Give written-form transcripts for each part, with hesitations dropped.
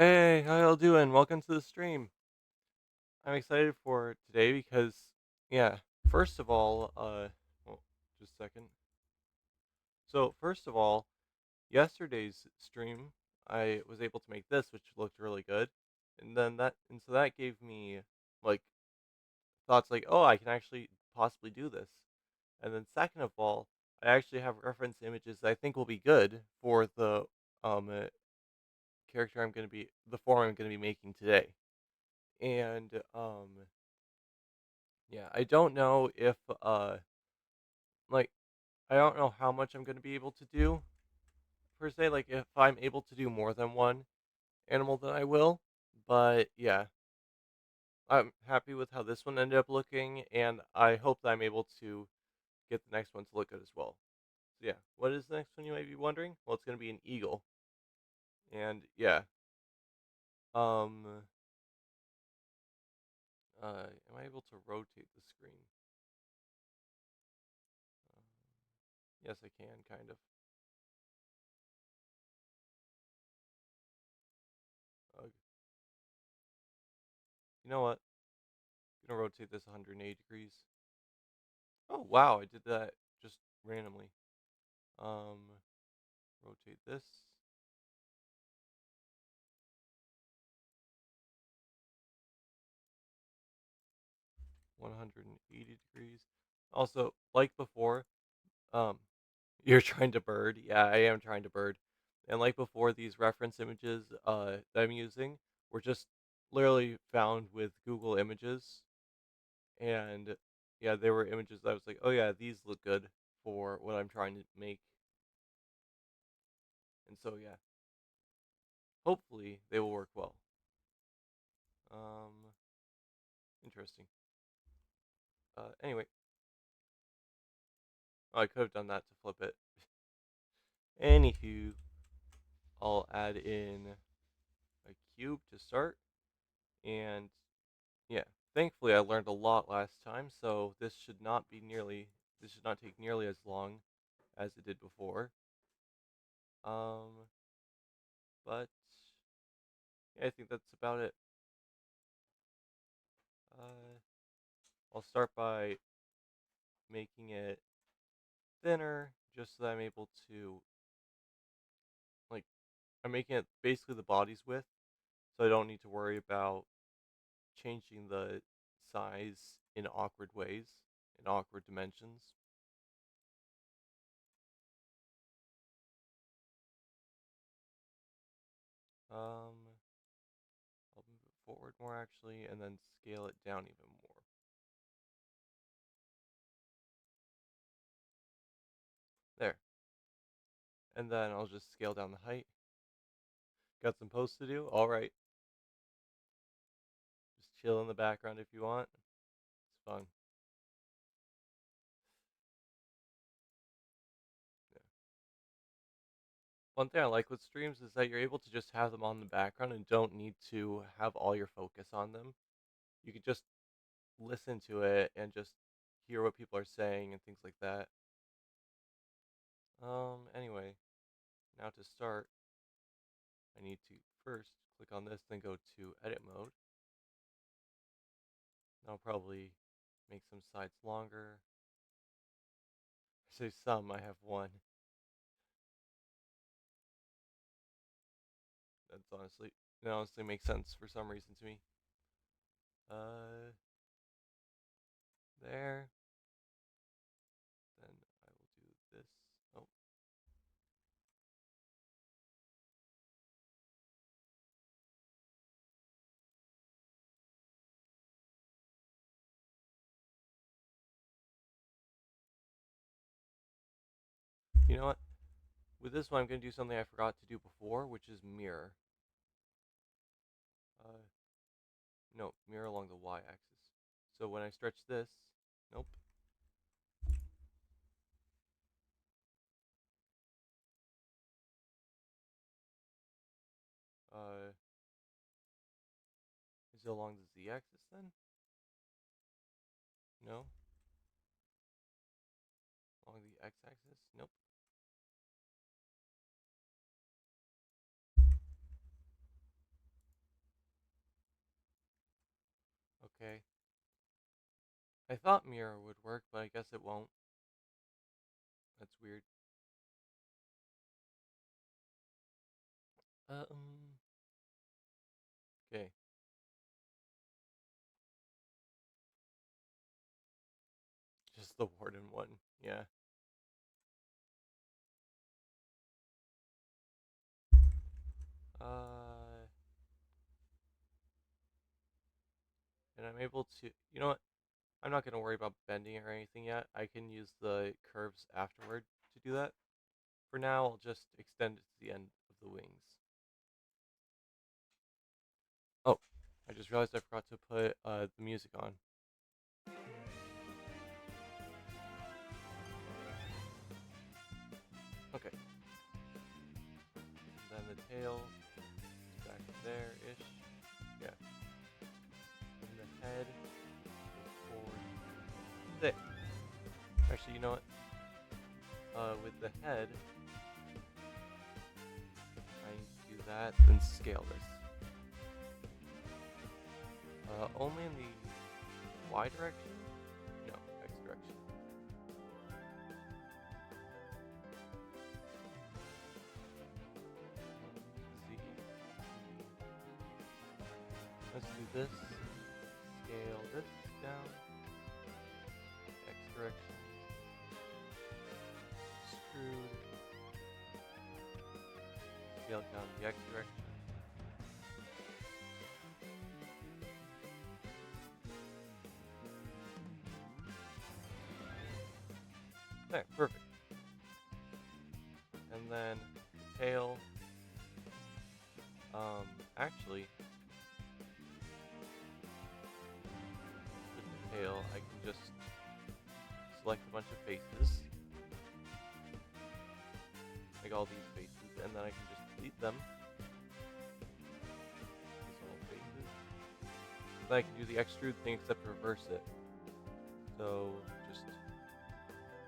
Hey, how y'all doing? Welcome to the stream. I'm excited for today because, yeah, first of all, well, just a second. So, first of all, yesterday's stream, I was able to make this, which looked really good. And so that gave me, like, thoughts like, oh, I can actually possibly do this. And then, second of all, I actually have reference images that I think will be good for the, character the form I'm going to be making today. And, yeah, I don't know if like I don't know how much I'm gonna be able to do per se. Like if I'm able to do more than one animal, then I will. But yeah, I'm happy with how this one ended up looking, and I hope that I'm able to get the next one to look good as well. So yeah, what is the next one you might be wondering? Well, it's gonna be an eagle, and yeah, um, am I able to rotate the screen? Yes, I can, kind of. Uh, you know what? I'm gonna rotate this 180 degrees. Oh wow, I did that just randomly. Um, rotate this 180 degrees. Also, like before, um, you're trying to bird. Yeah, I am trying to bird. And like before, these reference images that I'm using were just literally found with Google Images, and yeah, they were images that I was like, oh yeah, these look good for what I'm trying to make. And so yeah, hopefully they will work well. Um, interesting. Anyway, oh, I could have done that to flip it. Anywho, I'll add in a cube to start. And yeah, thankfully I learned a lot last time, so this should not take nearly as long as it did before. Um, but yeah, I think that's about it. Uh, I'll start by making it thinner, just so that I'm able to like I'm making it basically the body's width, so I don't need to worry about changing the size in awkward ways, in awkward dimensions. Um, I'll move it forward more actually, and then scale it down even more. There. And then I'll just scale down the height. Got some posts to do? Alright. Just chill in the background if you want. It's fun. Yeah. One thing I like with streams is that you're able to just have them on the background and don't need to have all your focus on them. You could just listen to it and just hear what people are saying and things like that. Anyway, now to start, I need to first click on this, then go to edit mode. I'll probably make some sides longer. I say some, I have one. That honestly makes sense for some reason to me. Uh, there. Then I will do this. Oh, you know what? With this one, I'm going to do something I forgot to do before, which is mirror. Uh, no, mirror along the y-axis. So when I stretch this, nope. Uh, is it along the z-axis then? No. Along the x-axis? Nope. Okay. I thought mirror would work, but I guess it won't. That's weird. Um. Okay. Just the warden one. Yeah. Uh. And I'm able to. You know what? I'm not gonna worry about bending or anything yet. I can use the curves afterward to do that. For now, I'll just extend it to the end of the wings. Oh, I just realized I forgot to put the music on. Okay. And then the tail is back there-ish. Yeah. And the head is forward. There. Actually, you know what? With the head, I need to do that, then scale this. Only in the Y direction? No, X direction. Z. Let's do this. Scale this down. X direction. Screwed. Scale down the X direction. There, perfect. And then the tail. Actually, with the tail, I can just select a bunch of faces, like all these faces, and then I can just delete them. These are all faces. Then I can do the extrude thing except reverse it. So just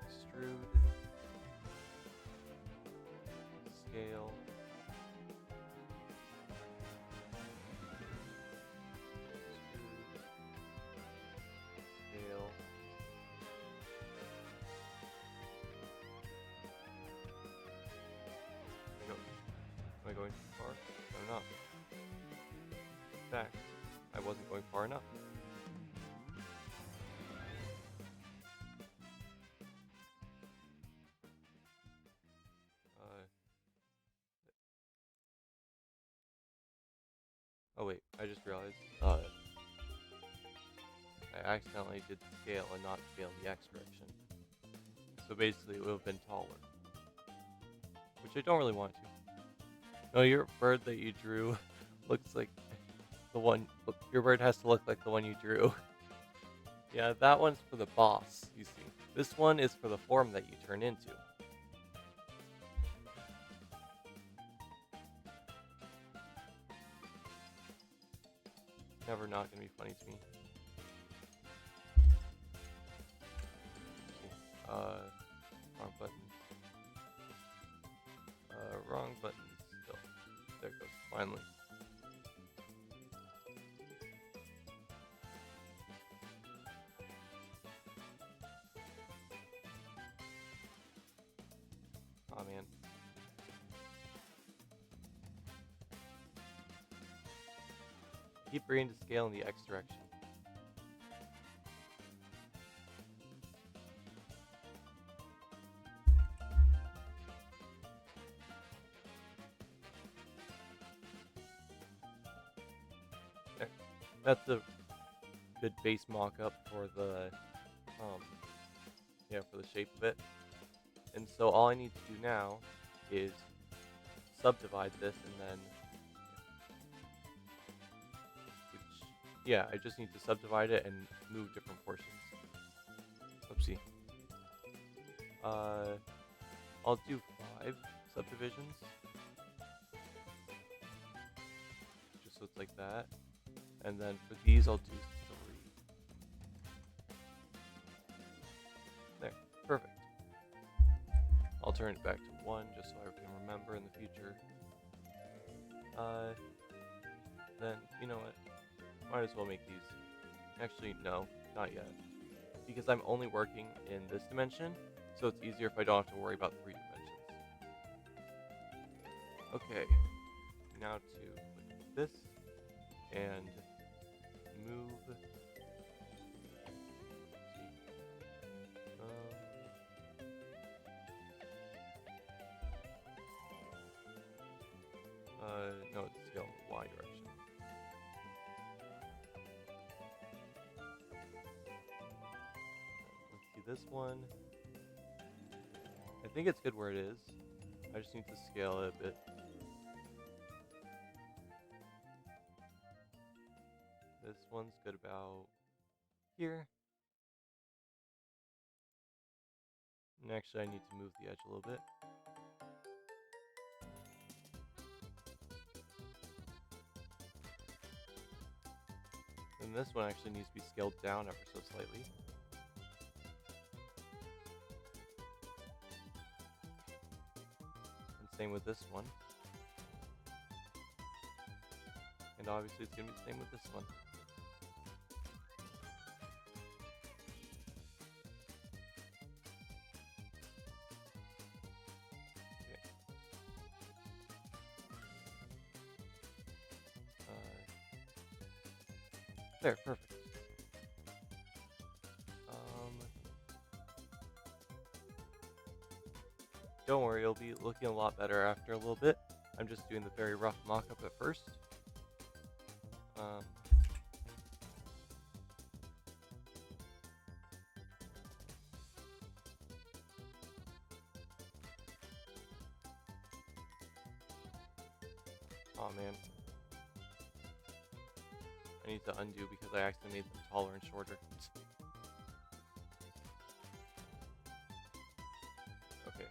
extrude, scale, extrude, scale. Am I going too far? I'm not. In fact, I wasn't going far enough. Uh, oh wait, I just realized, I accidentally did scale and not scale the X direction. So basically it would have been taller. Which I don't really want to. No, your bird that you drew looks like the one, look, your bird has to look like the one you drew. Yeah, that one's for the boss, you see. This one is for the form that you turn into. Never not gonna be funny to me. Wrong button. Wrong button still. There it goes, finally. Aw, man. Keep bringing to scale in the X direction. There. That's a good base mock-up for the, yeah, for the shape of it. And so all I need to do now is subdivide this and then, which, yeah, I just need to subdivide it and move different portions. Oopsie. I'll do 5 subdivisions. Just so it's like that. And then for these, I'll do 3. There. Perfect. I'll turn it back to 1 just so I can remember in the future. Then, you know what? Might as well make these Actually, no, not yet. Because I'm only working in this dimension, so it's easier if I don't have to worry about 3 dimensions. Okay, now to click this and move. No, it's scale in the Y direction. Let's see this one. I think it's good where it is. I just need to scale it a bit. This one's good about here. And actually, I need to move the edge a little bit. And this one actually needs to be scaled down ever so slightly. And same with this one. And obviously it's going to be the same with this one. Okay. There, perfect. Don't worry, it'll be looking a lot better after a little bit. I'm just doing the very rough mock-up at first. Oh man. I need to undo because I accidentally made them taller and shorter. Okay.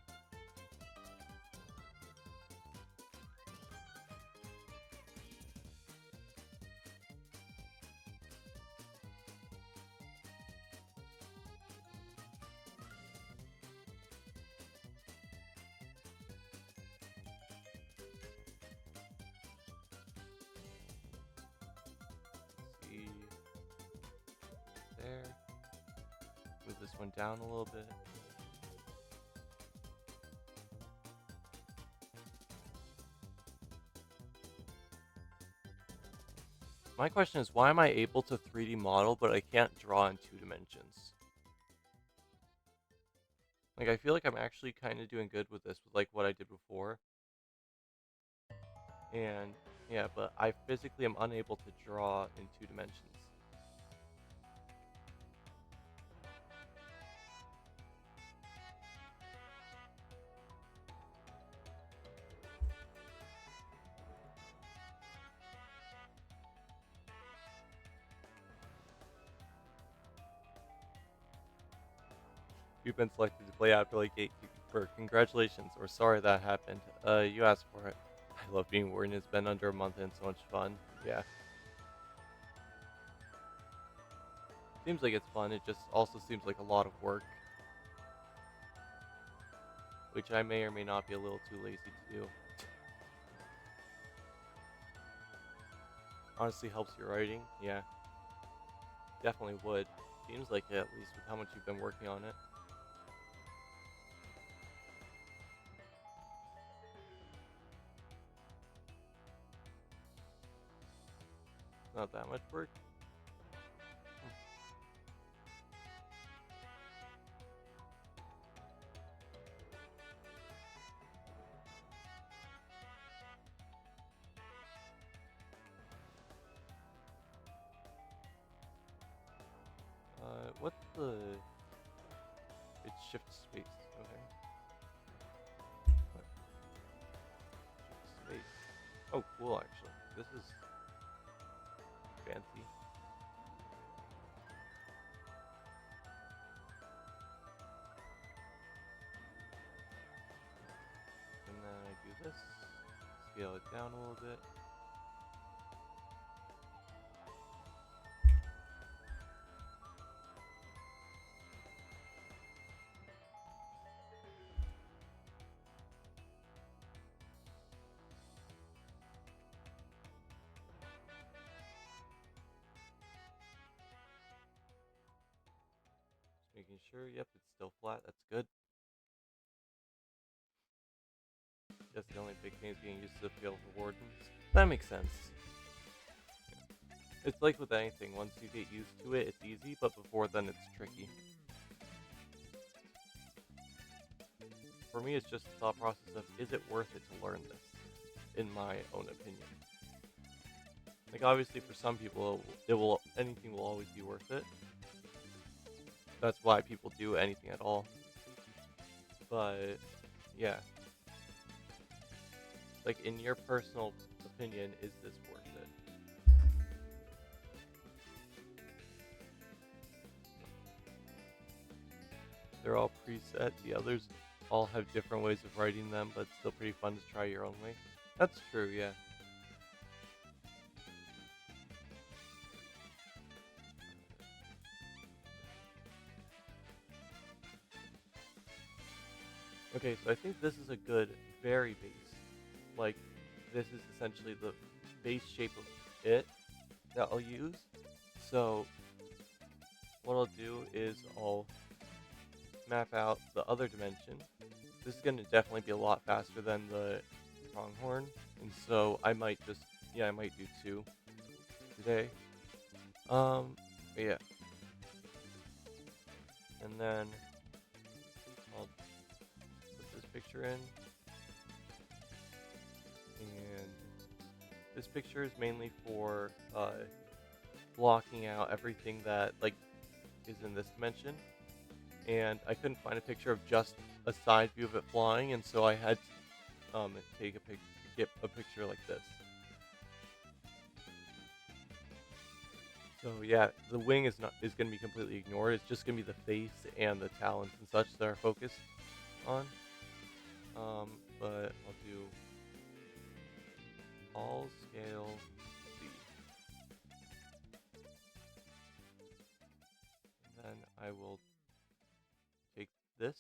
Let's see. There. Move this one down a little bit. My question is, why am I able to 3D model, but I can't draw in 2 dimensions? Like, I feel like I'm actually kind of doing good with this, with like what I did before. And yeah, but I physically am unable to draw in 2 dimensions. You've been selected to play Afterlife Gatekeeper. Congratulations, or sorry that happened. You asked for it. I love being Warden. It's been under a month and so much fun. Yeah. Seems like it's fun. It just also seems like a lot of work. Which I may or may not be a little too lazy to do. Honestly helps your writing. Yeah. Definitely would. Seems like it, at least with how much you've been working on it. Not that much work. What's the... It's shift space. Okay. What? Shift space. Oh, cool, actually. This is fancy. And then I do this. Scale it down a little bit. making sure. Yep, it's still flat. That's good. That's the only big thing is getting used to the feel of the wardens. That makes sense. It's like with anything. Once you get used to it, it's easy, but before then, it's tricky. For me, it's just the thought process of, is it worth it to learn this? In my own opinion. Like, obviously, for some people, anything will always be worth it. That's why people do anything at all. But, yeah. Like, in your personal opinion, is this worth it? They're all preset. The others all have different ways of writing them, but it's still pretty fun to try your own way. That's true, yeah. Okay, so I think this is a good very base. Like, this is essentially the base shape of it that I'll use. So, what I'll do is I'll map out the other dimension. This is going to definitely be a lot faster than the pronghorn, and so I might just, I might do 2 today. But yeah. And then I'll put this picture in. And this picture is mainly for blocking out everything that like is in this dimension. And I couldn't find a picture of just a side view of it flying, and so I had to get a picture like this. So yeah, the wing is going to be completely ignored. It's just going to be the face and the talons and such that are focused on. But I'll do all scale C. And then I will take this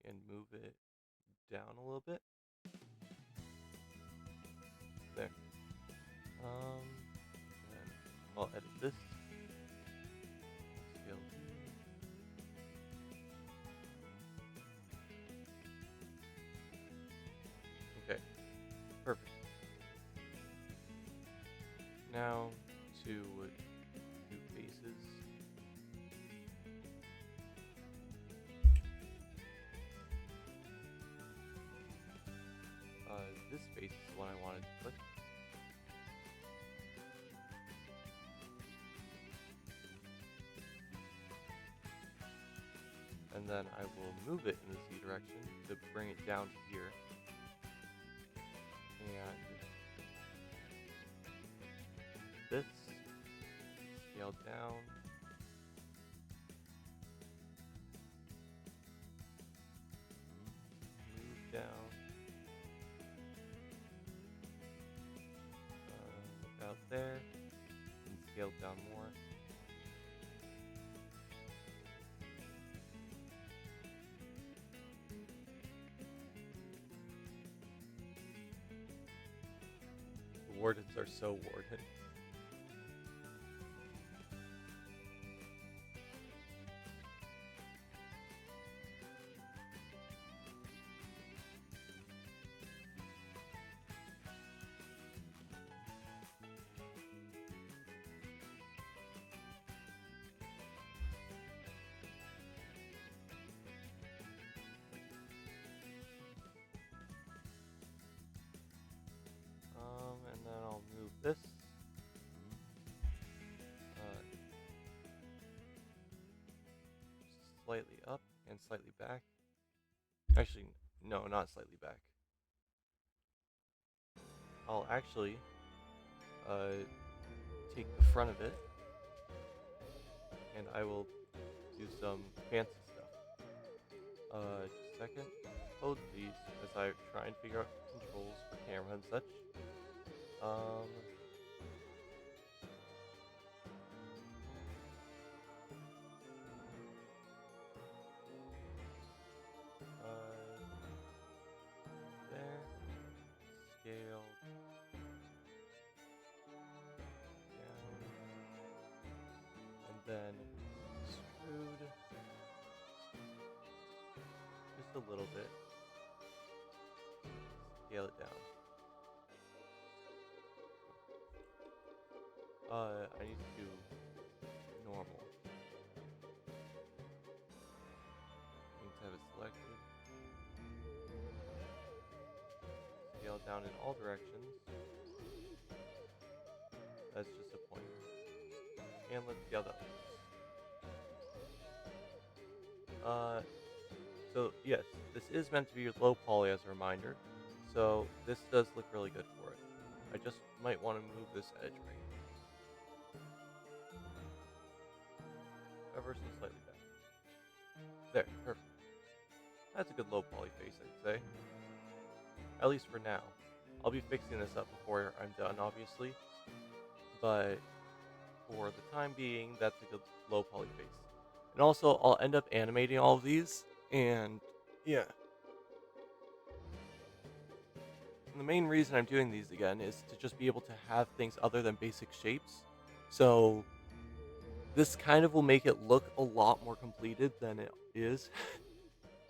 and move it down a little bit. There. Then I'll edit this. Scale D. Okay, perfect. Now to do faces. This face is the one I wanted to click. And then I will move it in the Z direction to bring it down to here. And this, scale down. Move down. About there. And scale down more. The wardens are so warden. And then I'll move this. Slightly up and slightly back. Actually, no, not slightly back. I'll actually take the front of it and I will do some fancy stuff. Just a second. Hold these as I try and figure out controls for camera and such. There. Scale. Down. And then screwed. a little bit. Scale it down. I need to do normal. I need to have it selected. Scale it down in all directions. That's just a pointer. And let's scale that. So yes, this is meant to be low poly as a reminder. So this does look really good for it. I just might want to move this edge right ever so slightly back. There, perfect. That's a good low poly face, I'd say. At least for now. I'll be fixing this up before I'm done, obviously. But for the time being, that's a good low poly face. And also, I'll end up animating all of these, and yeah. And the main reason I'm doing these again is to just be able to have things other than basic shapes. So this kind of will make it look a lot more completed than it is,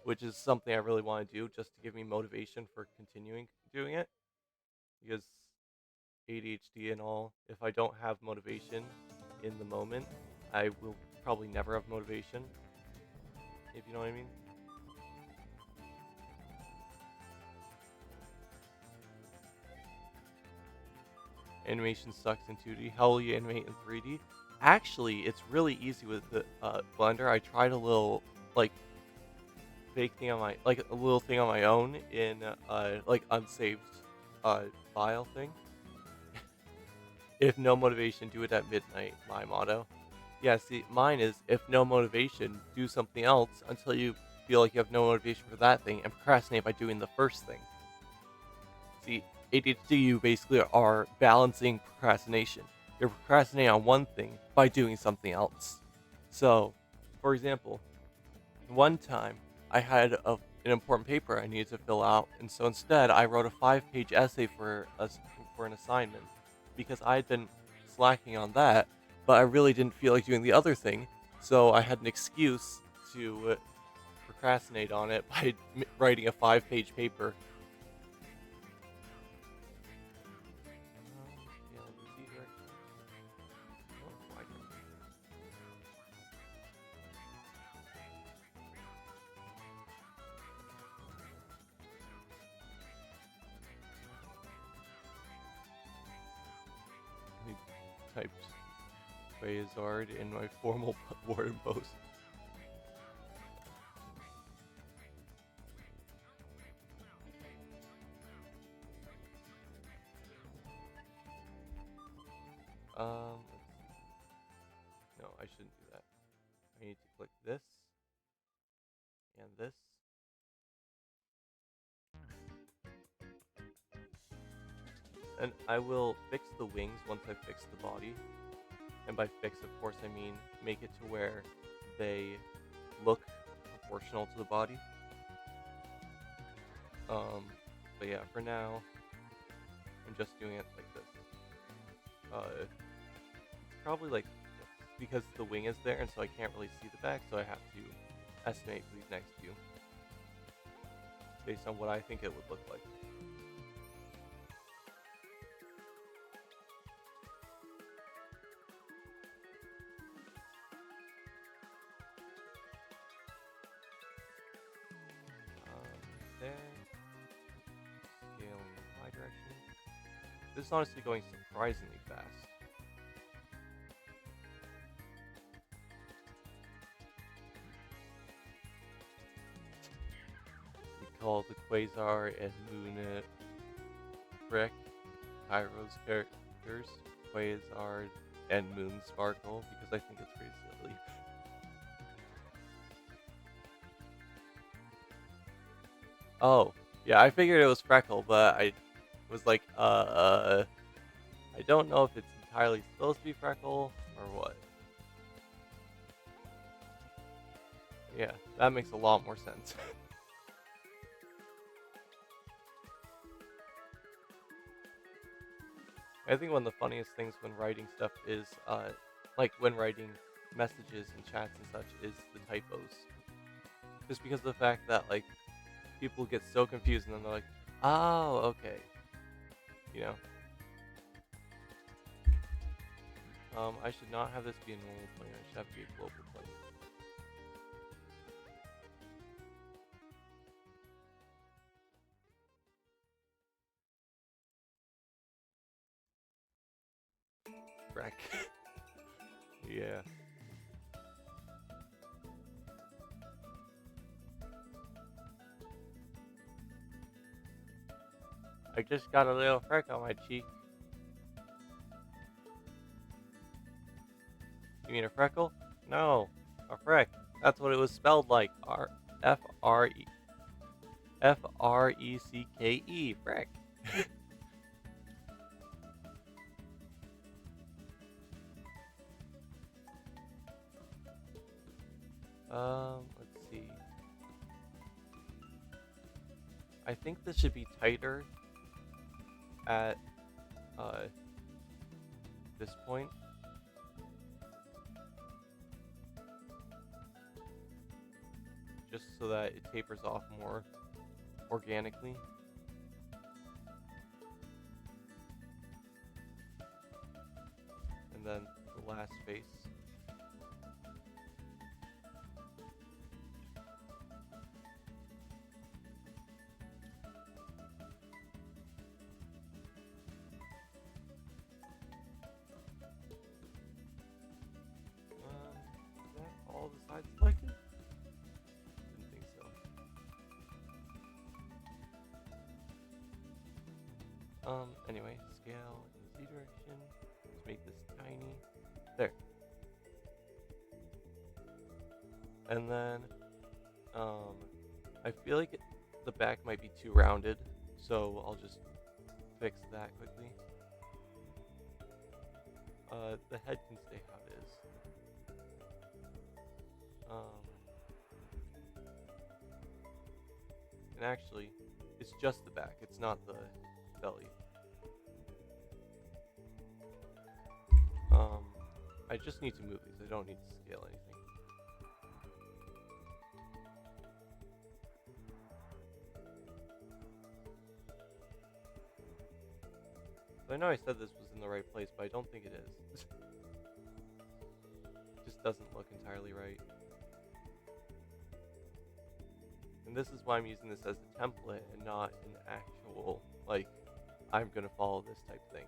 which is something I really want to do just to give me motivation for continuing doing it. Because ADHD and all, if I don't have motivation in the moment, I will probably never have motivation, if you know what I mean. Animation sucks in 2D. How will you animate in 3D? Actually, it's really easy with the Blender. I tried a little like fake thing on my a little thing on my own in like unsaved file thing. If no motivation, do it at midnight. My motto. Yeah, see, mine is if no motivation, do something else until you feel like you have no motivation for that thing and procrastinate by doing the first thing. See, ADHD, you basically are balancing procrastination. You're procrastinating on one thing by doing something else. So, for example, one time I had an important paper I needed to fill out, and so instead I wrote a 5-page essay for an assignment because I had been slacking on that, but I really didn't feel like doing the other thing, so I had an excuse to procrastinate on it by writing a 5-page paper. Yeah, the Z direction. Oh, Y direction. I typed Quasar in my formal word post. Let's see. No, I shouldn't do that. I need to click this and this. And I will fix the wings once I fix the body. And by fix, of course, I mean make it to where they look proportional to the body. But yeah, for now, I'm just doing it like this. It's probably like this, because the wing is there, and so I can't really see the back, so I have to estimate these next few based on what I think it would look like. There. Scale in my direction. This is honestly going surprisingly fast. We call the Quasar and Moon Frick Kairos characters Quasar and Moon Sparkle because I think it's pretty silly. Oh, yeah, I figured it was Freckle, but I was like, I don't know if it's entirely supposed to be Freckle or what. Yeah, that makes a lot more sense. I think one of the funniest things when writing stuff is, like when writing messages and chats and such, is the typos. Just because of the fact that, like, people get so confused and then they're like, oh, okay. You know? I should not have this be a normal plane. I should have it be a global plane. Wreck. Yeah. I just got a little freck on my cheek. You mean a freckle? No, a freck. That's what it was spelled like. F-R-E-C-K-E. Freck. Let's see. I think this should be tighter at this point. Just so that it tapers off more organically. And then the last face. Is that all the sides selected? Didn't think so. Anyway, scale in Z direction. Let's make this tiny. There. And then, I feel like the back might be too rounded, so I'll just fix that quickly. The head can stay how it is. And actually, it's just the back, it's not the belly. I just need to move these, I don't need to scale anything. So I know I said this was in the right place, but I don't think it is. It just doesn't look entirely right. And this is why I'm using this as a template and not an actual, like, I'm gonna follow this type thing.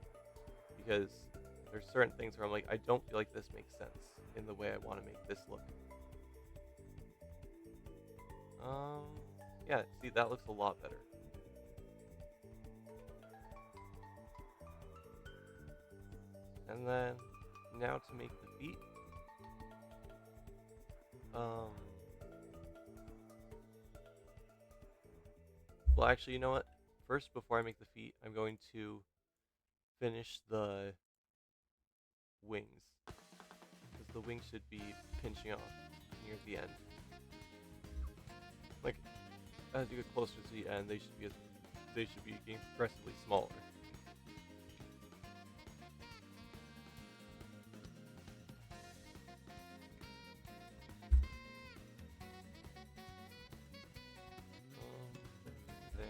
Because there's certain things where I'm like, I don't feel like this makes sense in the way I want to make this look. Yeah, see, that looks a lot better. And then, now to make the feet. Well, actually, you know what? First, before I make the feet, I'm going to finish the wings. Because the wings should be pinching off near the end. Like, as you get closer to the end, they should be getting progressively smaller. There.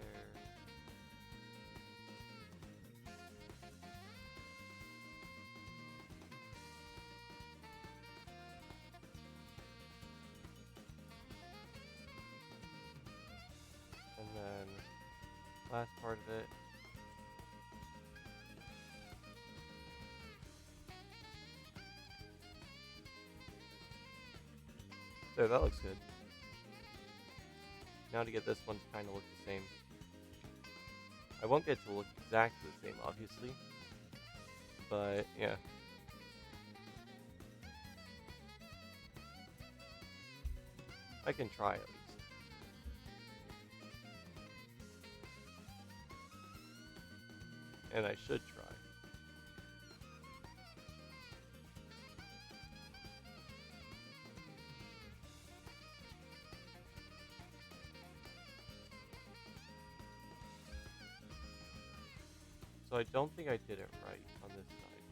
And then last part of it. There, that looks good. Now to get this one to kind of look the same. I won't get it to look exactly the same, obviously. But, yeah. I can try at least. And I should try. So I don't think I did it right on this side.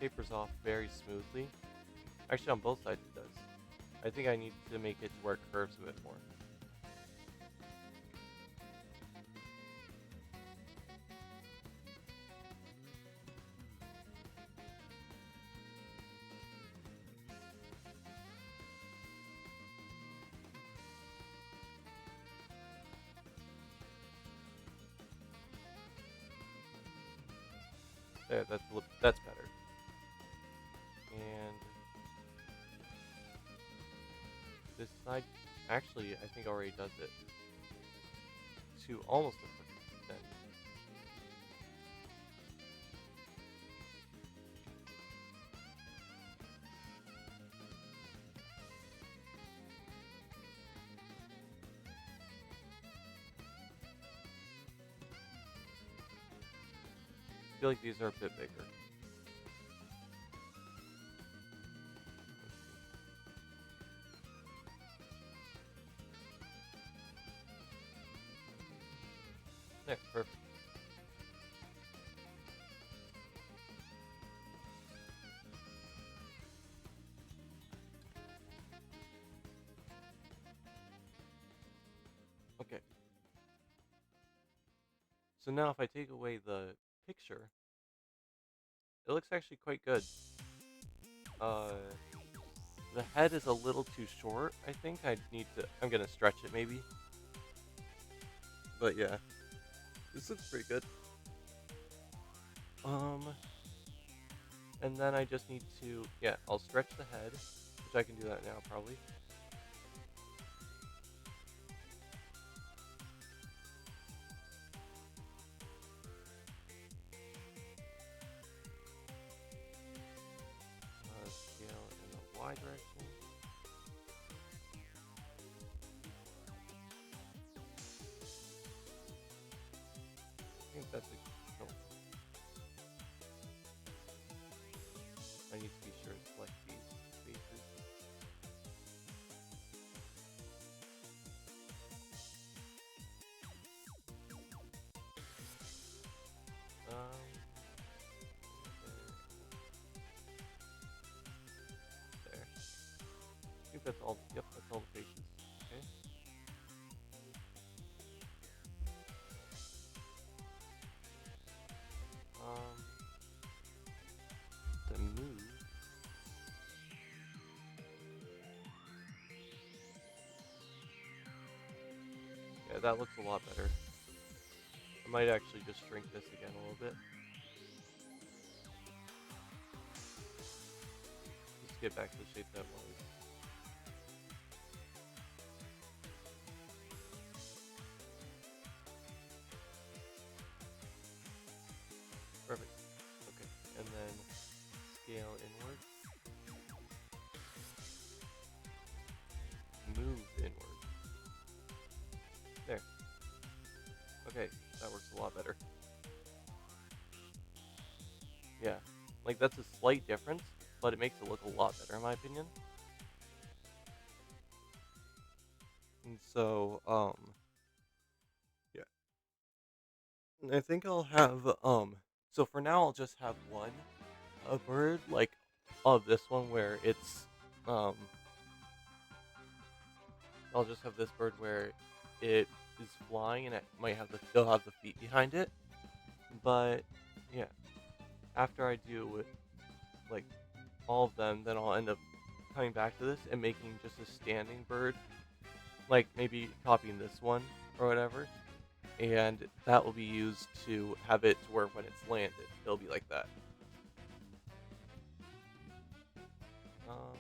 Tapers off very smoothly. Actually, on both sides it does. I think I need to make it to where it curves a bit more. There, that's better. And this side, actually, I think already does it to almost a perfect extent. I feel like these are a bit bigger. There, perfect. Okay. So now if I take away the picture, it looks actually quite good. Uh, the head is a little too short. I think I'm gonna stretch it maybe. But yeah, this looks pretty good. Um, and then I just need to, yeah, I'll stretch the head, which I can do that now probably. Scale in the Y direction. I think that's a, no, I need to be sure to select these spaces. Um, there. I think that's all. Yep, that's all the faces. Okay. Um, to move. Yeah, that looks a lot better. I might actually just shrink this again a little bit. Just get back to the shape that was. Perfect. Okay, and then scale inward, move inward. There. Okay, that works a lot better. Yeah, like that's a slight difference, but it makes it look a lot better in my opinion. And so, yeah, and I think I'll have, so for now I'll just have one, a bird, like, of this one where it's, um, I'll just have this bird where it is flying and it might have still have the feet behind it. But yeah, after I do like all of them, then I'll end up coming back to this and making just a standing bird, like maybe copying this one or whatever, and that will be used to have it to where when it's landed, it'll be like that. Um,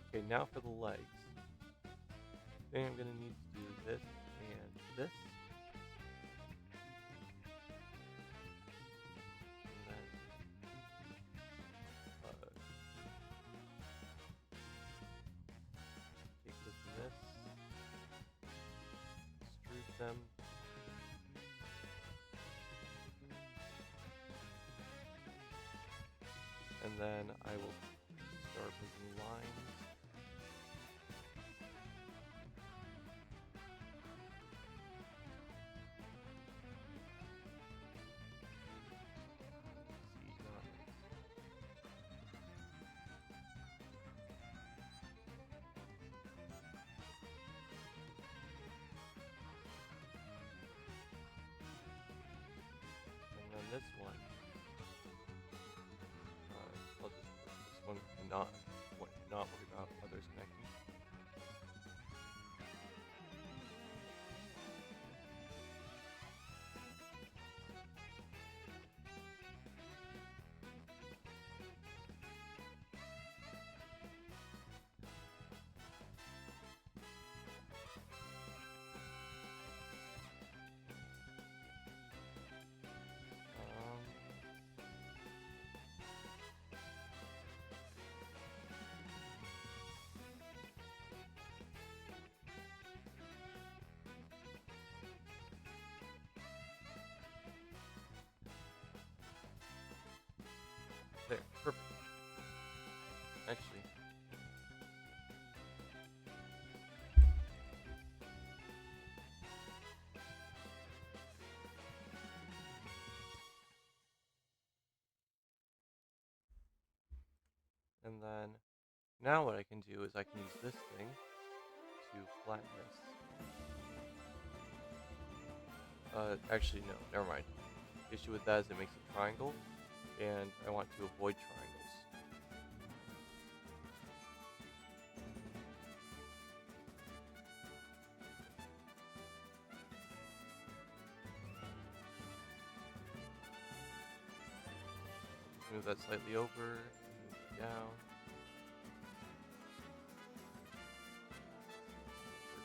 okay, now for the legs. I think I'm gonna need to do this and this, and then take this and this, extrude them, and then I will start making lines. See, not And then now what I can do is I can use this thing to flatten this. Actually, no, never mind. The issue with that is it makes a triangle, and I want to avoid triangles. Move that slightly over, move it down.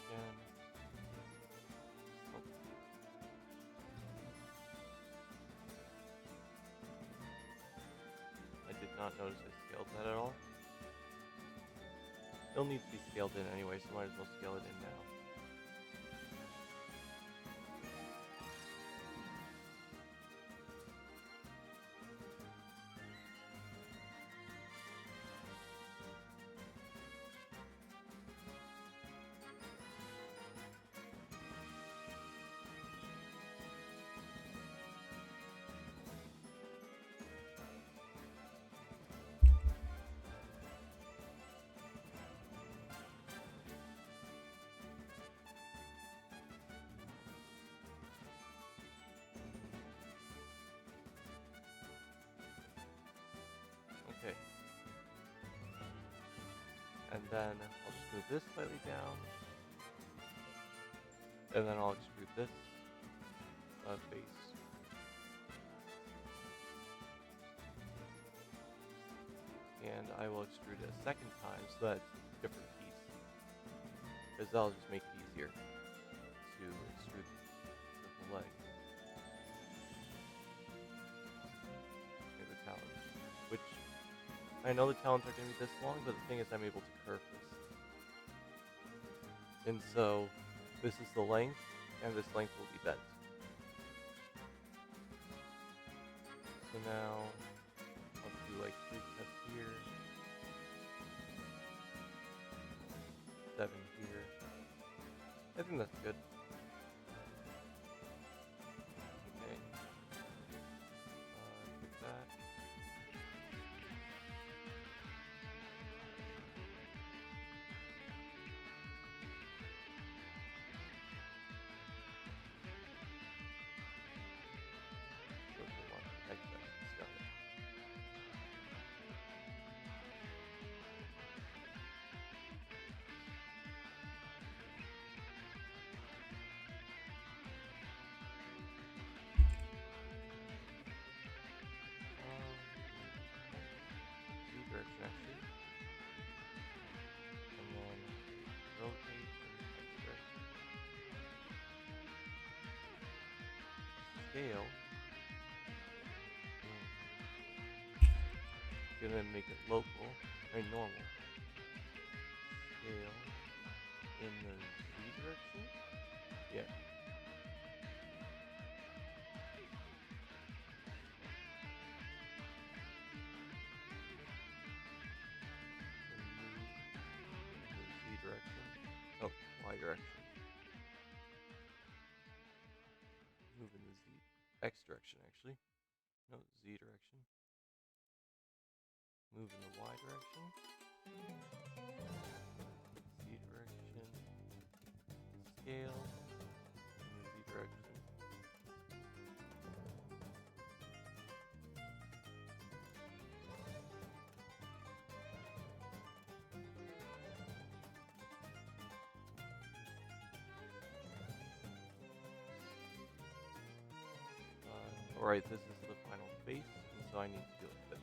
Again. Oh. I did not notice I scaled that at all. It'll need to be scaled in anyway, so might as well scale it in now. Okay. And then I'll just move this slightly down. And then I'll extrude this face. And I will extrude it a second time so that it's a different piece. Because that'll just make it easier to extrude the leg. Okay, the talons. Which, I know the talons are going to be this long, but the thing is I'm able to curve this. And so, this is the length, and this length will be bent. So now, I'll do like 3 cuts here, 7 here. I think that's good. Okay. Pick that. Go for one. Excellent. Got it. Z direction actually. And then rotate in X direction. Scale. Gonna make it local, or normal. Scale in the Z direction? Yeah. And move in the Z direction. Oh, Y direction. Move in the X direction actually. No, Z direction. Move in the Y direction. Z direction. Scale in the Z direction. Alright, this is the final face, and so I need to do it like this.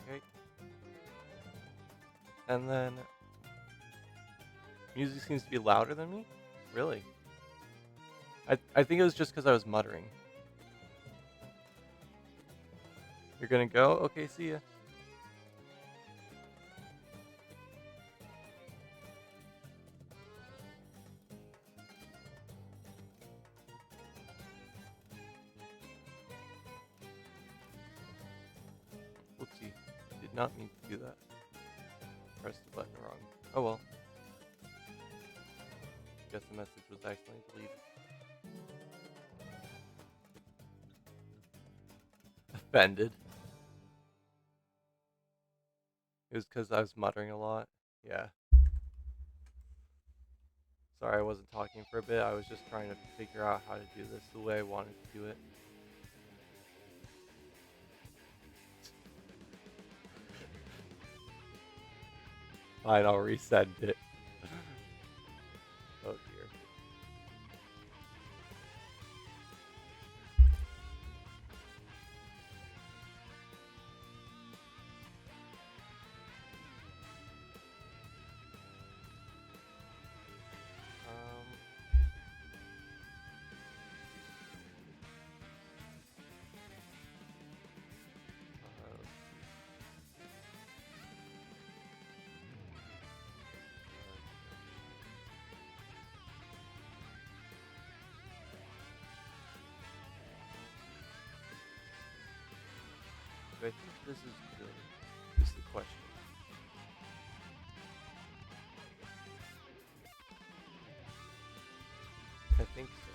Okay. And then Music seems to be louder than me? Really? I think it was just because I was muttering. You're gonna go? Okay, see ya. Whoopsie. Did not mean to do that. Pressed the button wrong. Oh well. Guess the message was accidentally deleted. Offended. It was because I was muttering a lot. Yeah. Sorry I wasn't talking for a bit. I was just trying to figure out how to do this the way I wanted to do it. Fine, I'll resend it. Oh dear. Um, let's I think this is good. Is the question. I think so.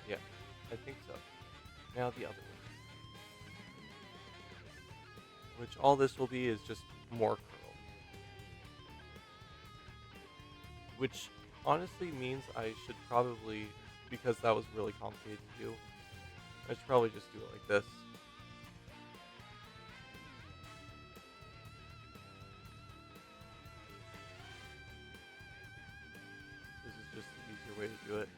Yeah, I think so. Now the other one. Which all this will be is just more curl. Which honestly means I should probably, because that was really complicated to do, I should probably just do it like this. This is just the easier way to do it.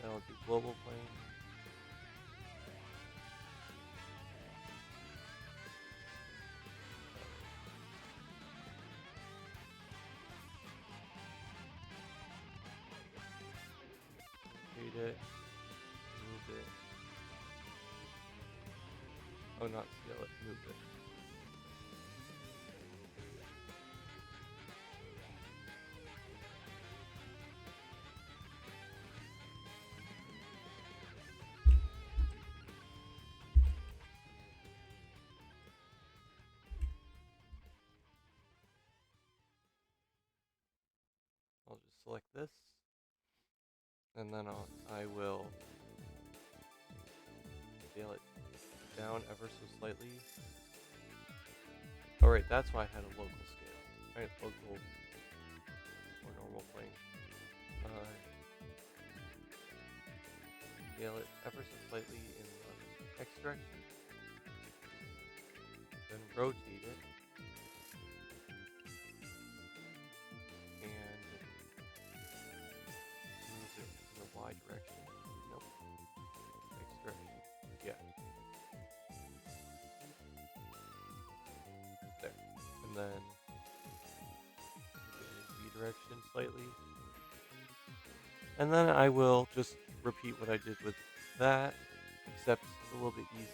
Then I'll do global plane. Rotate it. Move it. Oh, not scale it. Move it. I'll just select this. And then I will scale it down ever so slightly. Alright, that's why I had a local scale. Alright, local or normal plane. Scale it ever so slightly in the X direction. Then rotate it. And move it in the Y direction. Nope. X direction. Yeah. There. And then Z direction slightly. And then I will just repeat what I did with that, except a little bit easier.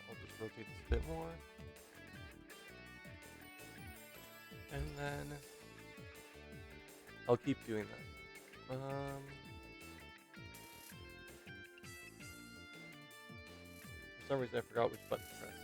I'll just rotate this a bit more. And then I'll keep doing that. For some reason I forgot which button to press.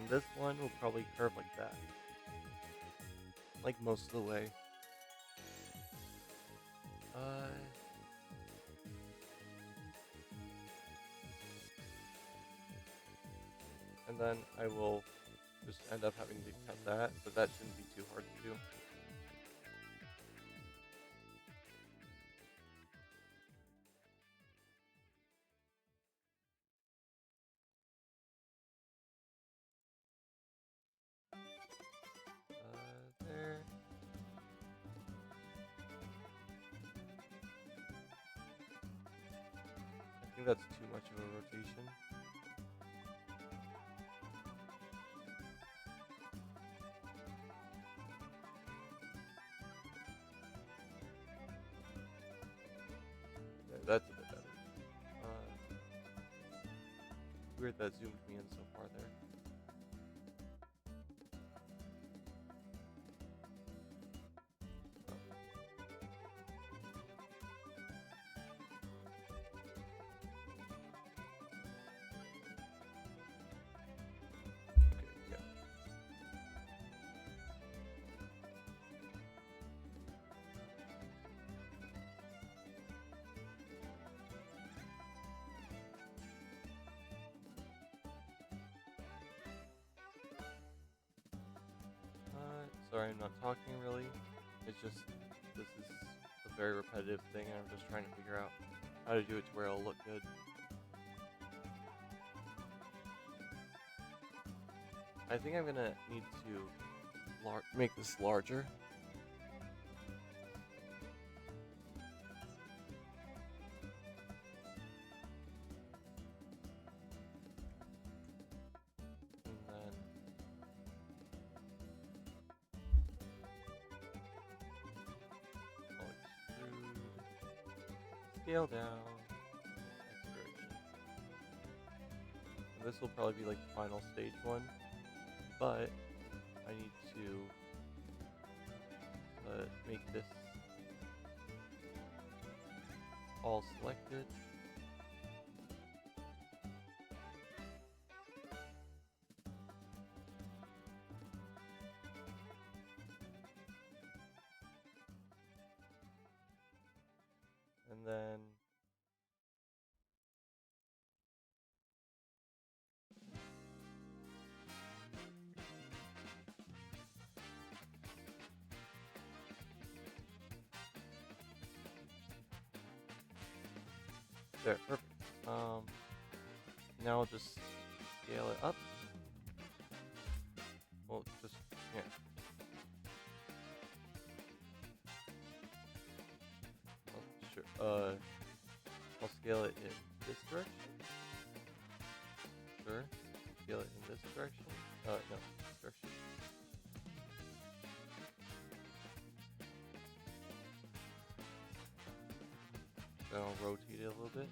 then this one will probably curve like that, like most of the way. Uh, and then I will just end up having to cut that, but that shouldn't be too hard to do. There. I think that's too much of a rotation. There, that's a bit better. Weird that zoomed me in so far there. Okay, yeah. Sorry, I'm not talking really. It's just, this is a very repetitive thing, and I'm just trying to figure out how to do it to where it'll look good. I think I'm gonna need to make this larger. And then I'll extrude, scale down, X direction. And this will probably be like the final stage one, but I need to make this all selected. And then there, perfect. Now I'll just scale it up. Well, just, yeah. I'll scale it in this direction. Sure. Scale it in this direction. No, this direction. Then I'll rotate it a little bit.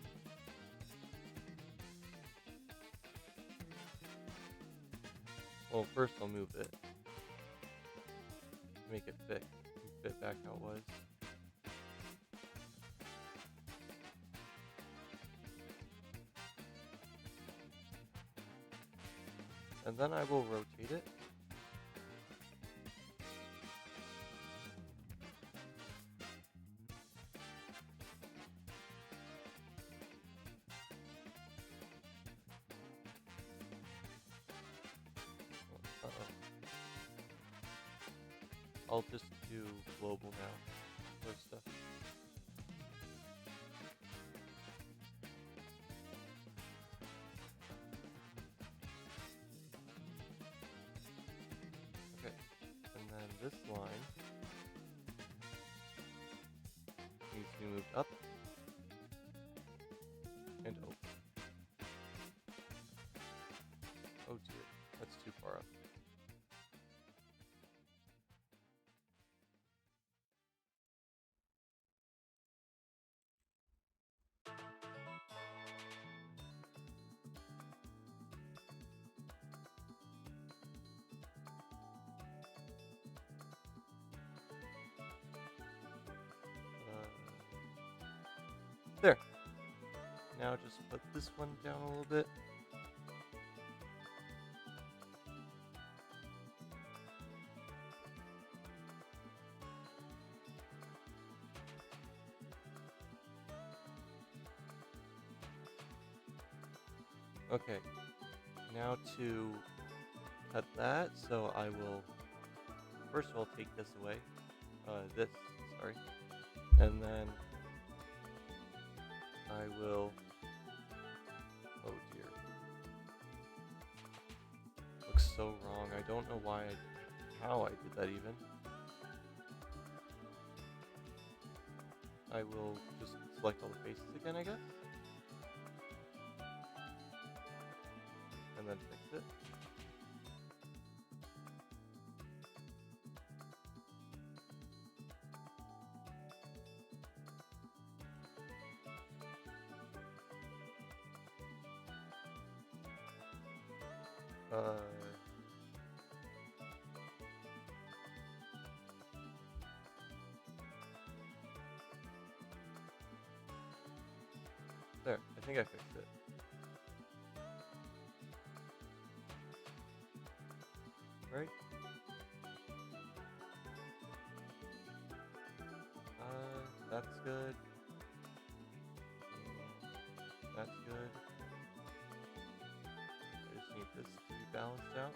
Well, first I'll move it. Make it fit back how it was. And then I will rotate it. I'll just do global now for stuff. Okay, and then this line needs to be moved up and open. Oh dear, that's too far up. There. Now just put this one down a little bit. Okay, now to cut that, so I will first of all take this away. This, sorry. And then I will, oh dear. Looks so wrong. I don't know how I did that even. I will just select all the faces again, I guess. And then fix it. There, I think I fixed it. Right? That's good. That's good. I just need this to be balanced out.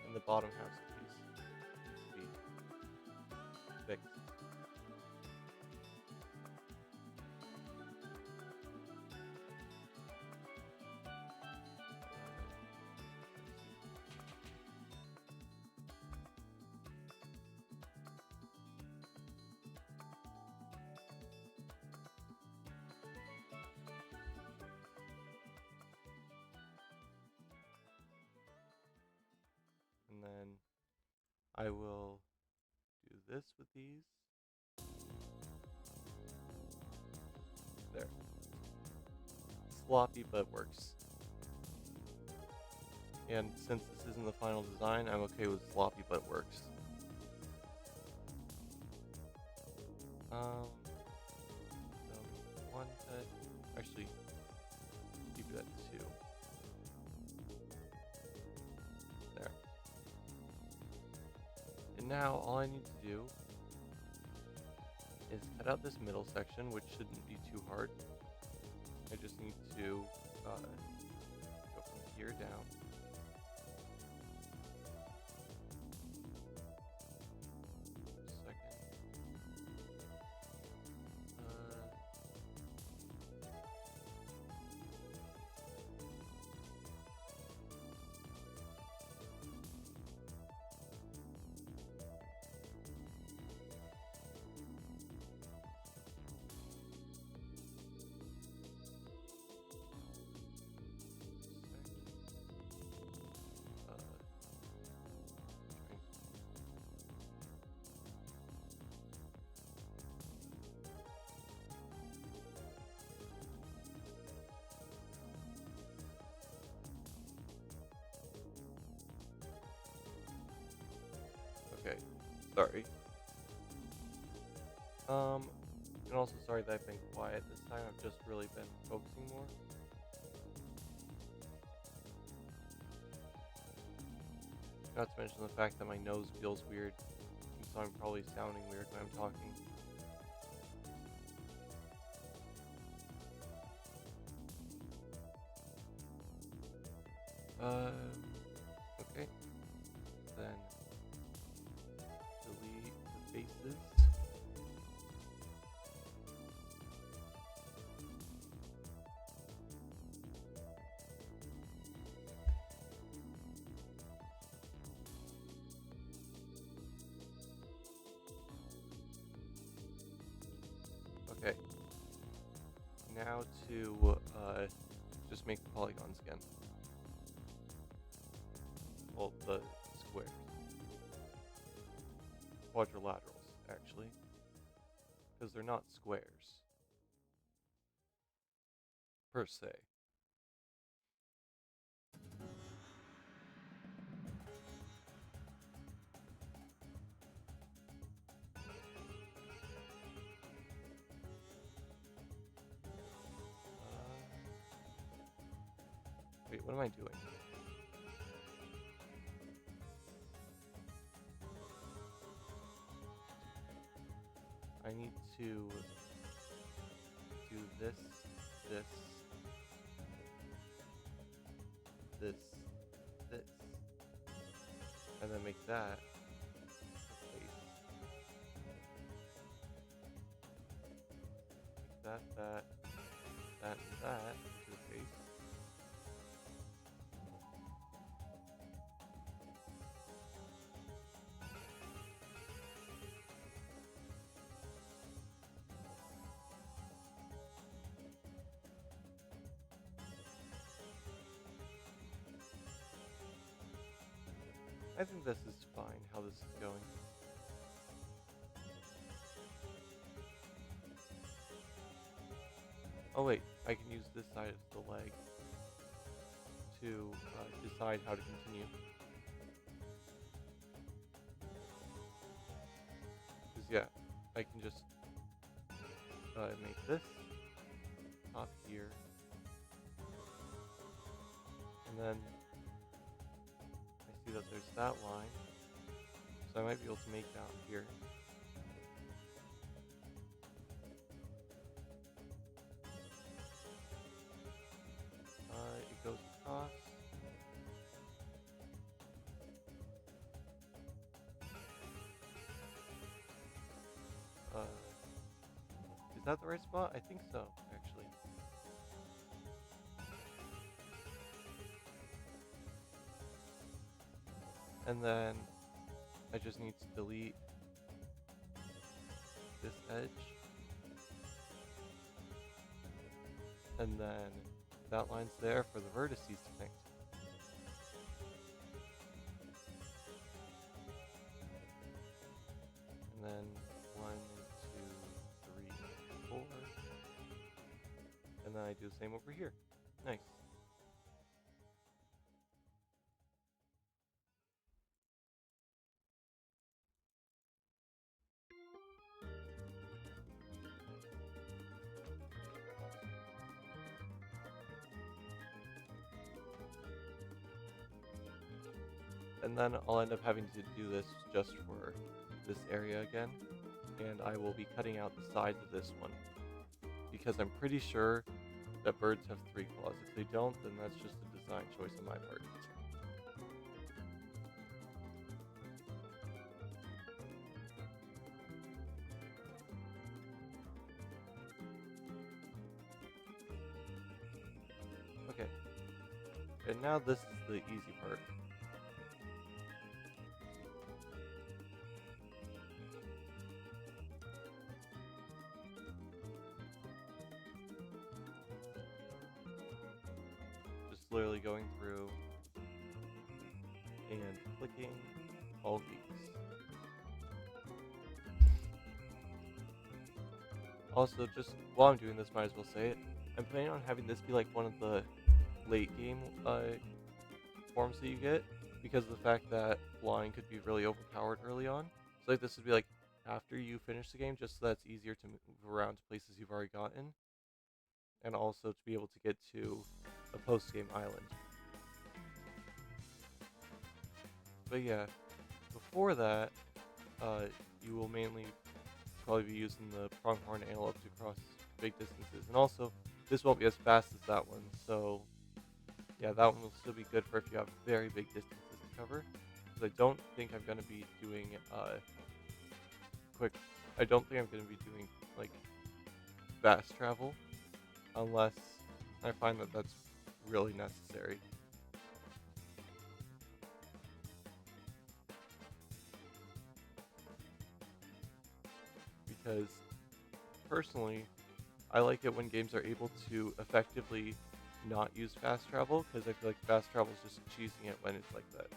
And the bottom half of the piece needs to be fixed. And then I will do this with these. There. Sloppy, but works. And since this isn't the final design, I'm okay with sloppy, but works. Um, one cut. Actually, keep it at 2. There. And now all I need to do is cut out this middle section, which shouldn't be too hard. I just need to go from here down. Second. Okay, sorry. And also sorry that I've been quiet this time. I've just really been focusing more. Not to mention the fact that my nose feels weird, so I'm probably sounding weird when I'm talking. Okay. Then delete the faces. Okay. Now to just make the polygons again. Well, the squares. Quadrilaterals, actually. Because they're not squares. Per se. Wait, what am I doing? I need to do this, this, this, this, and then make that a face. Make that, and that into a face. I think this is fine, how this is going. Oh wait, I can use this side as the leg to decide how to continue. Because yeah, I can just make this top here, and then I see that there's that line, so I might be able to make down here. It goes across. Is that the right spot? I think so, actually. And then I just need to delete this edge. And then that line's there for the vertices to connect. And then 1, 2, 3, 4. And then I do the same over here. Nice. And then I'll end up having to do this just for this area again. And I will be cutting out the sides of this one, because I'm pretty sure that birds have 3 claws. If they don't, then that's just a design choice on my part. Okay. And now this is the easy part. Just literally going through and clicking all these. Also, just while I'm doing this, might as well say it. I'm planning on having this be like one of the late game forms that you get, because of the fact that flying could be really overpowered early on. So like this would be like after you finish the game, just so that's easier to move around to places you've already gotten, and also to be able to get to a post-game island. But yeah, before that, you will mainly probably be using the pronghorn antelope to cross big distances, and also this won't be as fast as that one, so yeah, that one will still be good for if you have very big distances to cover. Because I don't think I'm going to be doing I don't think I'm going to be doing like fast travel unless I find that that's really necessary. Because personally, I like it when games are able to effectively not use fast travel, because I feel like fast travel is just cheesing it when it's like that.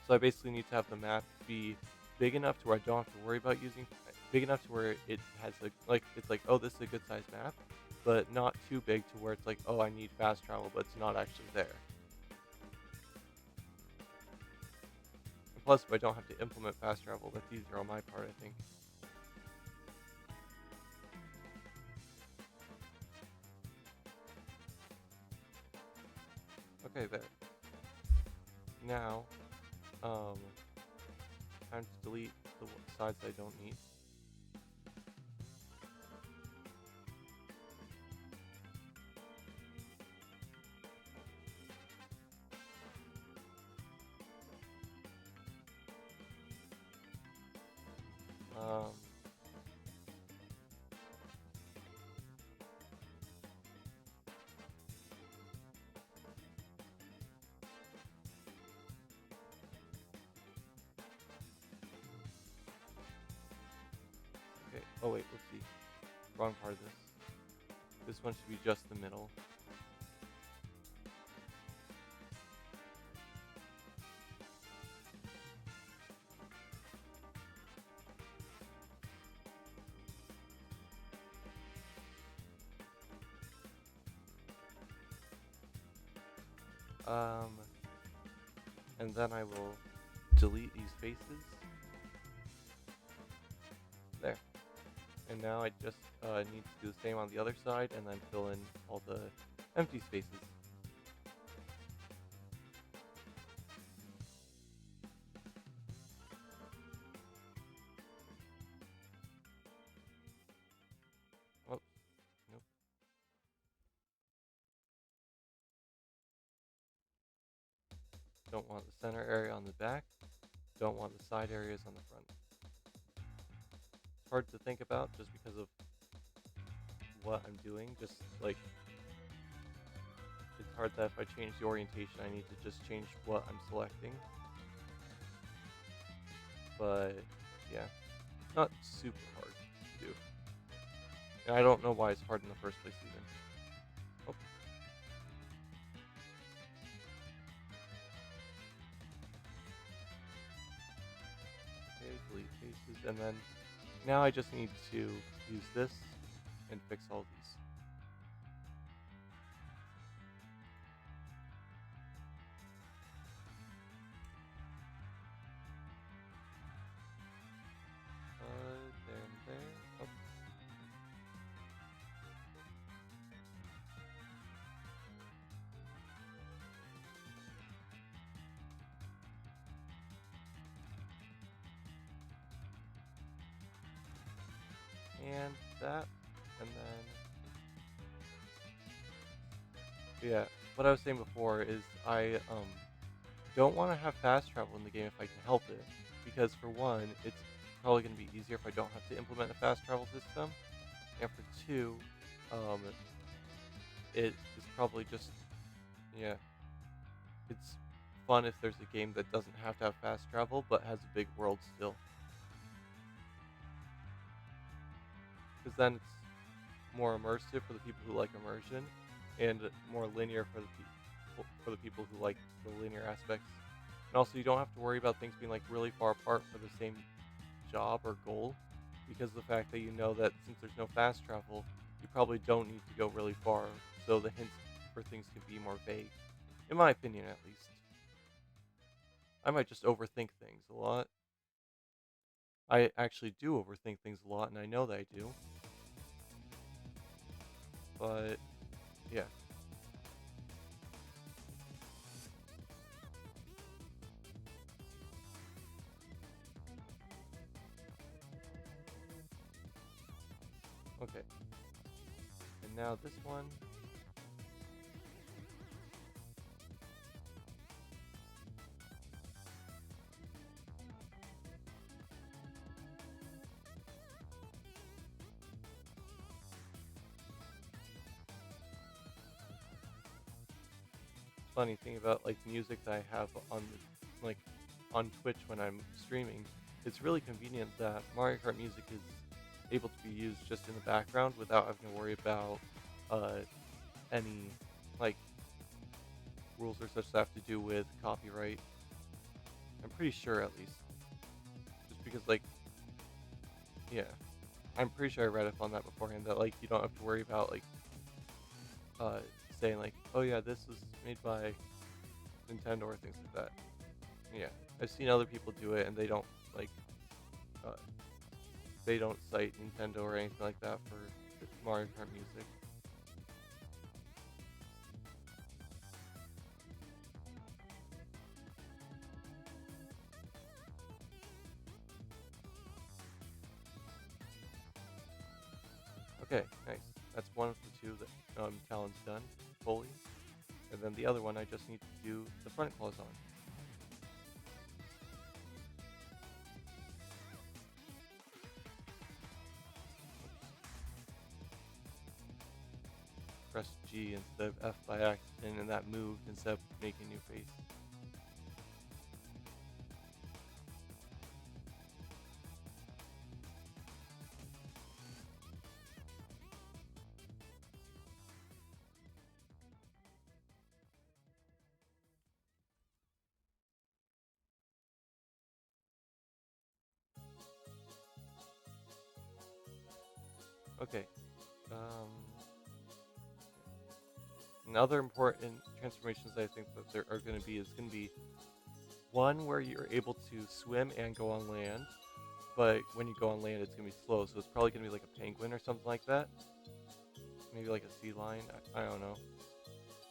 So I basically need to have the map be big enough to where I don't have to worry about using, big enough to where it has it's like, oh, this is a good sized map, but not too big to where it's like, oh, I need fast travel, but it's not actually there. And plus, if I don't have to implement fast travel, that's easier on my part, I think. Okay, there. Now, time to delete the sides I don't need. Um, okay. Oh wait, whoopsie. Wrong part of this. This one should be just the middle. Um, and then I will delete these faces. There. And now I just need to do the same on the other side and then fill in all the empty spaces. Oh, nope. Don't want the center area on the back. Don't want the side areas on the front. It's hard to think about just because of what I'm doing. Just like, it's hard that if I change the orientation, I need to just change what I'm selecting. But yeah, it's not super hard to do. And I don't know why it's hard in the first place either. Oh, okay, delete faces. And then now I just need to use this and fix all these. There and there. Oh, and that. And then, yeah, what I was saying before is I don't want to have fast travel in the game if I can help it. Because for one, it's probably going to be easier if I don't have to implement a fast travel system. And for two, um, it is probably just, yeah, it's fun if there's a game that doesn't have to have fast travel but has a big world still. Because then it's more immersive for the people who like immersion, and more linear for the people who like the linear aspects. And also, you don't have to worry about things being like really far apart for the same job or goal, because the fact that you know that since there's no fast travel, you probably don't need to go really far, so the hints for things can be more vague, in my opinion at least. I might just overthink things a lot. I actually do overthink things a lot, and I know that I do. But yeah, okay. And now this one. Funny thing about like music that I have on like on Twitch when I'm streaming, it's really convenient that Mario Kart music is able to be used just in the background without having to worry about uh, any like rules or such that have to do with copyright. I'm pretty sure at least, just because like yeah, I'm pretty sure I read up on that beforehand that like you don't have to worry about like uh, saying like, oh yeah, this was made by Nintendo or things like that. Yeah, I've seen other people do it, and like uh, they don't cite Nintendo or anything like that for Mario Kart music. Okay, nice. That's one of the two that Talon's done fully, and then the other one I just need to do the front claws on. G instead of F by accident, and that moved instead of making a new face. Okay. Um, Another important transformations I think that there are going to be is going to be one where you're able to swim and go on land, but when you go on land, it's going to be slow, so it's probably going to be like a penguin or something like that. Maybe like a sea lion. I don't know.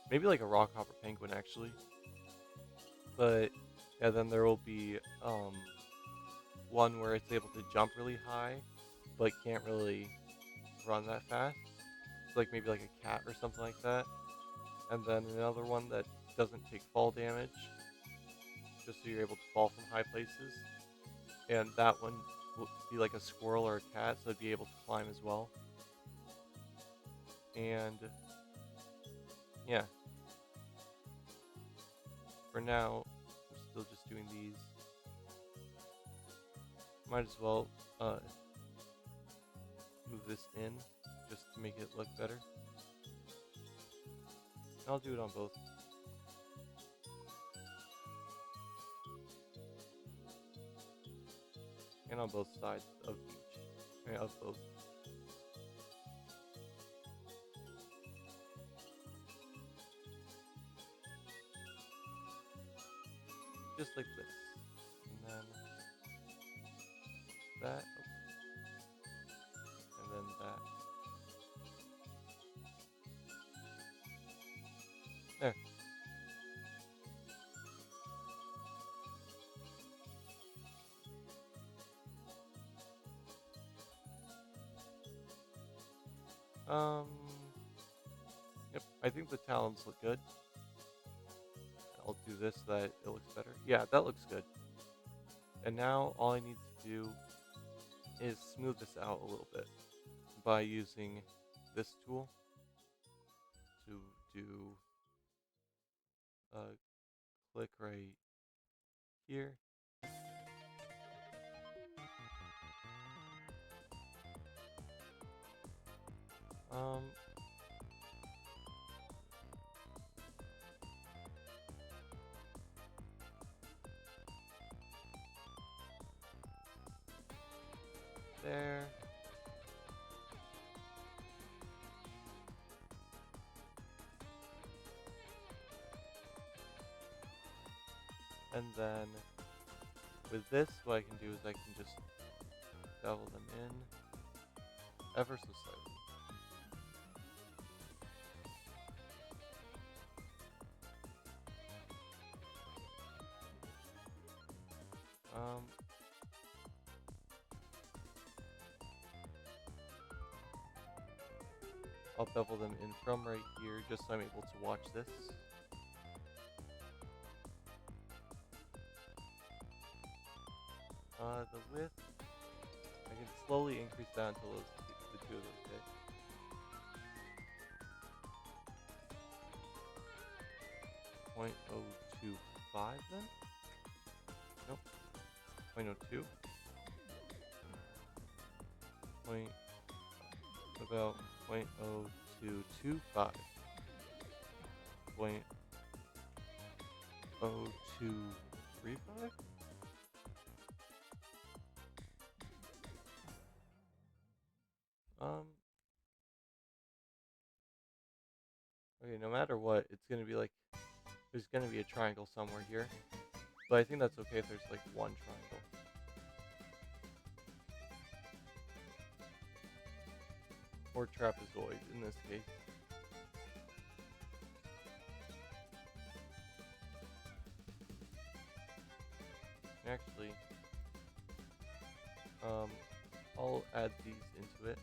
Maybe like a rockhopper penguin actually. But yeah, then there will be one where it's able to jump really high, but can't really run that fast. So like maybe like a cat or something like that. And then another one that doesn't take fall damage, just so you're able to fall from high places. And that one will be like a squirrel or a cat, so it'd be able to climb as well. And yeah, for now, I'm still just doing these. Might as well move this in just to make it look better. I'll do it on both. And on both sides of each. Of both. Just like this. And then that. And then that. There. Um, yep, I think the talons look good. I'll do this so that it looks better. Yeah, that looks good. And now all I need to do is smooth this out a little bit by using this tool to do click right here. Um, there. And then with this, what I can do is I can just bevel them in ever so slightly. Um, I'll bevel them in from right here just so I'm able to watch this. The width, I can slowly increase that until the two of those hit. .025 then? Nope. 0.02. About 0.0225. 0.0235? Okay, no matter what, it's gonna be like, there's gonna be a triangle somewhere here. But I think that's okay if there's like one triangle. Or trapezoid in this case. Actually, I'll add these into it.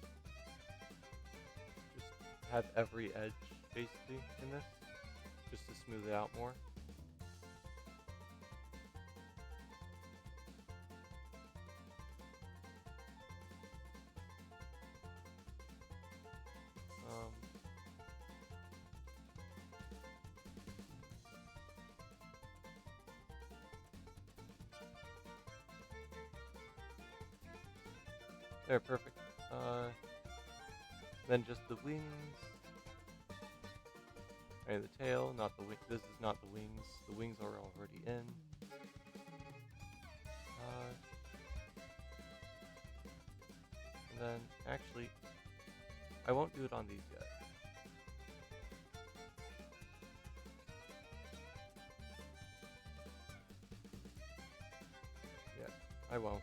Just have every edge basically in this, just to smooth it out more. There, perfect. Then just the wings. And the tail, not the wing. This is not the wings. The wings are already in. And then, actually, I won't do it on these yet. Yeah, I won't.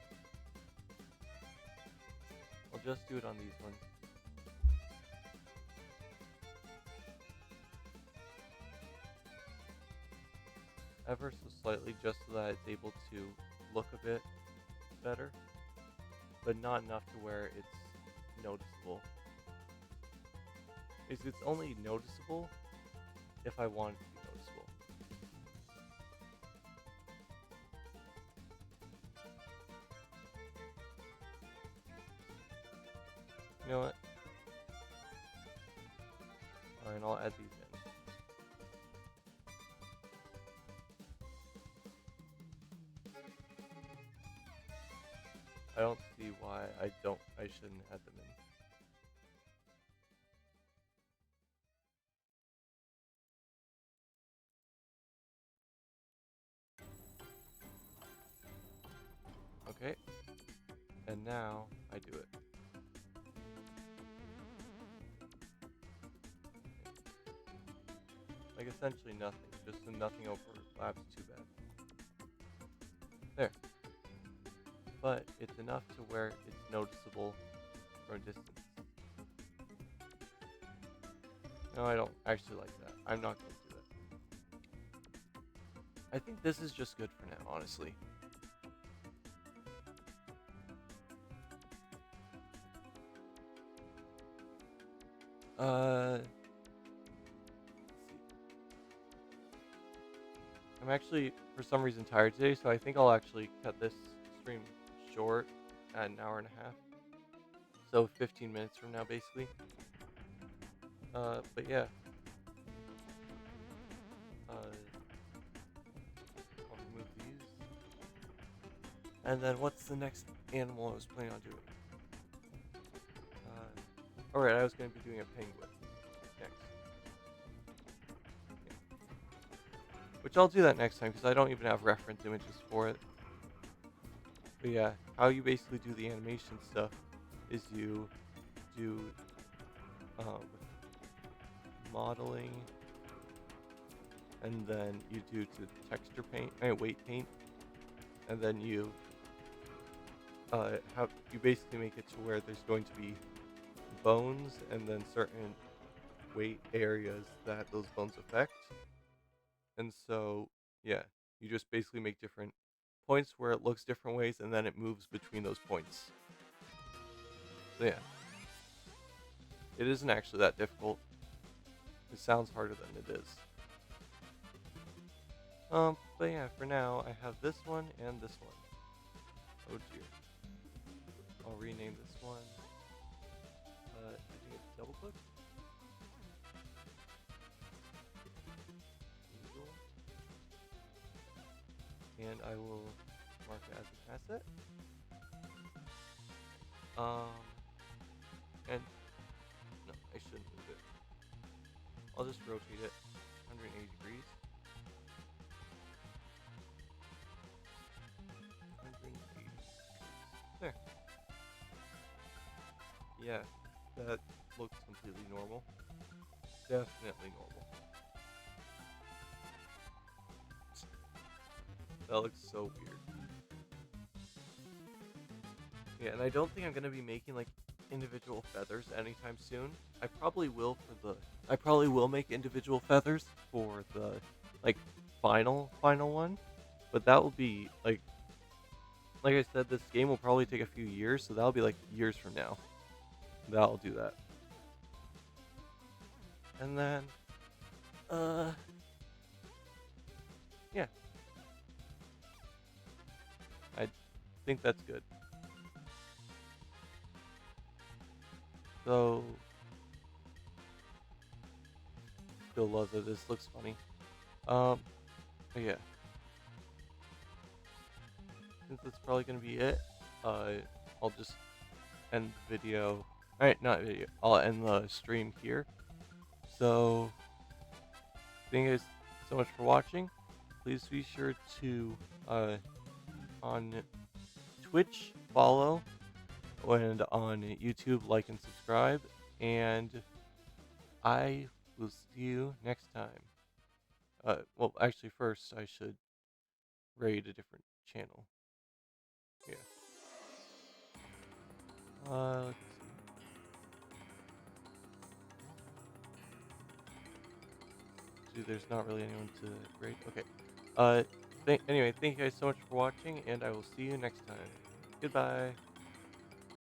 I'll just do it on these ones. Ever so slightly, just so that it's able to look a bit better, but not enough to where it's noticeable. It's only noticeable if I want it to be noticeable. You know what? Alright, I'll add these in. I don't see why I shouldn't add them in. Okay, and now I do it. Like essentially nothing, just so nothing overlaps too bad. There. But it's enough to where it's noticeable from a distance. No, I don't actually like that. I'm not going to do that. I think this is just good for now, honestly. Let's see. I'm actually, for some reason, tired today, so I think I'll actually cut this stream short at an hour and a half. So 15 minutes from now, basically. But yeah. I'll remove these. And then what's the next animal I was planning on doing? Alright, I was going to be doing a penguin next. Yeah. Which I'll do that next time, because I don't even have reference images for it. But yeah, how you basically do the animation stuff is you do modeling, and then you do to texture paint, weight paint, and then you basically make it to where there's going to be bones and then certain weight areas that those bones affect. And so, yeah, you just basically make different points where it looks different ways, and then it moves between those points. So yeah, it isn't actually that difficult. It sounds harder than it is. But yeah, for now, I have this one and this one. Oh dear. I'll rename this one. I think it's double click. And I will mark it as an asset. And no, I shouldn't move it. I'll just rotate it 180 degrees. 180 degrees. There. Yeah, that looks completely normal. Definitely normal. That looks so weird. Yeah, and I don't think I'm gonna be making like individual feathers anytime soon. I probably will make individual feathers for the like final one, but that will be like I said, this game will probably take a few years, so that'll be like years from now. That'll do that. And then yeah. I think that's good. So still love that this looks funny. But yeah. Since that's probably gonna be it, I'll just end the video. Alright, not video. I'll end the stream here. So, thank you guys so much for watching. Please be sure to, on Twitch, follow, and on YouTube, like and subscribe. And I will see you next time. Well, actually, first, I should raid a different channel. Yeah. Let's see. Dude, there's not really anyone to raid. Okay. Anyway, thank you guys so much for watching, and I will see you next time. Goodbye.